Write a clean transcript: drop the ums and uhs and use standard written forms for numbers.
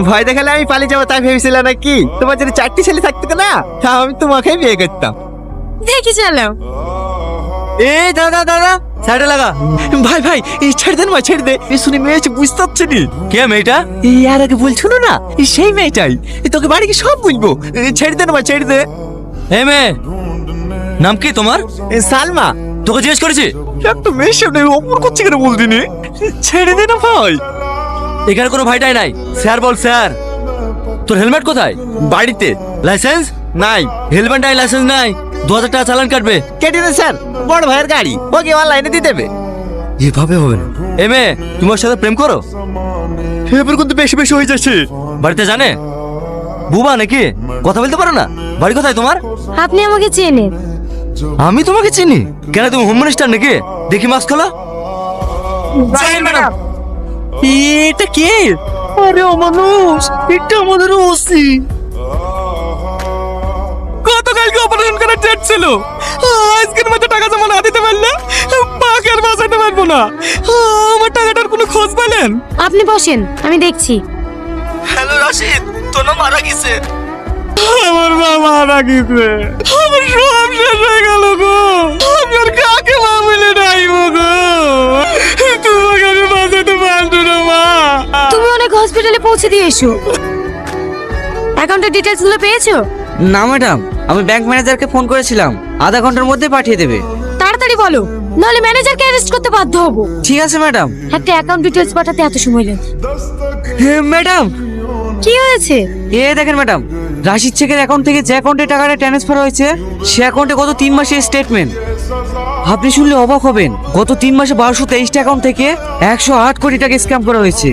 ভয় দেখালে আমি পালিয়ে যাবো তাই ভেবেছিলাম নাকি? তোমার যদি 4টি ছেলে থাকতো না তা আমি তোমাকেই বিয়ে করতাম। দেখি চালাও। এই দাদা দাদা সাইডে লাগা। ভাই ভাই এই ছেড়ে দেন ভাই, ছেড়ে দে। এই শুনে মেয়ে বুঝতে পারছি নি। কে মেয়েটা? এই আর আগে বলছো না সেই মেয়েটাই। তোকে বাড়ি কি সব বলবো। ছেড়ে দে না ভাই, ছেড়ে দে। এ মেয়ে, নাম কি তোমার? সালমা। তোকে জিজ্ঞেস করেছি? একটা মেয়ের সামনে অপর করছে কেন বলতি নি? ছেড়ে দে না ভাই। এখানে কোনো ভাইটাই নাই। স্যার বল স্যার। তোর হেলমেট কোথায়? বাড়িতে। লাইসেন্স নাই। হেলমেট নাই, লাইসেন্স নাই, 2000 টাকা চালান কাটবে। কেটে দে স্যার, বড় ভাইয়ের গাড়ি, ওকে অনলাইনে দিয়ে দেবে। এভাবে হবে না। এ মেয়ে, তুমি ওর সাথে প্রেম করো? এবার কিন্তু বেশি বেশি হয়ে যাচ্ছে। বাড়িতে জানে? বুবা নাকি? কথা বলতে পারো না? বাড়ি কোথায় তোমার? আপনি আমাকে চেনেন? আমি তোমাকে চিনি? কেন, তুমি হোম মিনিস্টার নাকি? দেখি মাস্ক খোলা। ম্যাডাম এটা কে? আরে অমানুষ, এটা আমাদের ওসি। গতকালকে অপারেশন করার ডেট ছিল, আজকের মধ্যে টাকা জমা না দিতে পারলে পাকে আর বাঁচাতে পারবো না। আমার টাকাটার কোনো খোঁজ পেলেন? আপনি বসেন, আমি দেখছি। হ্যালো রাশিদ, তোর মা মারা গেছে। আমার মা মারা গেছে, আমার সব শেষ হয়ে গেল গো। আমি আর কাকে মা বলে ডাইবো গো? তোমাকে আমি বাঁচাতে পারবো না মা। তুমি অনেক হসপিটালে পৌঁছে দিয়ে এসো। অ্যাকাউন্টের ডিটেইলস গুলো পেয়েছো? না ম্যাডাম, আমি ব্যাংক ম্যানেজারকে ফোন করেছিলাম, আধা ঘন্টার মধ্যে পাঠিয়ে দেবে। তাড়াতাড়ি বলো, নাহলে ম্যানেজারকে অ্যারেস্ট করতে বাধ্য হব। ঠিক আছে ম্যাডাম। একটা অ্যাকাউন্ট ডিটেইলস পাঠাতে এত সময় লাগে? ম্যাডাম কি হয়েছে? এ দেখেন ম্যাডাম, রাশিদ শেখের অ্যাকাউন্ট থেকে যে অ্যাকাউন্টে টাকাটা ট্রান্সফার হয়েছে সে অ্যাকাউন্টে গত 3 মাসের স্টেটমেন্ট। আপনি শুনলে অবাক হবেন, গত 3 মাসে 1223টা অ্যাকাউন্ট থেকে 108 কোটি টাকা স্ক্যাম করা হয়েছে।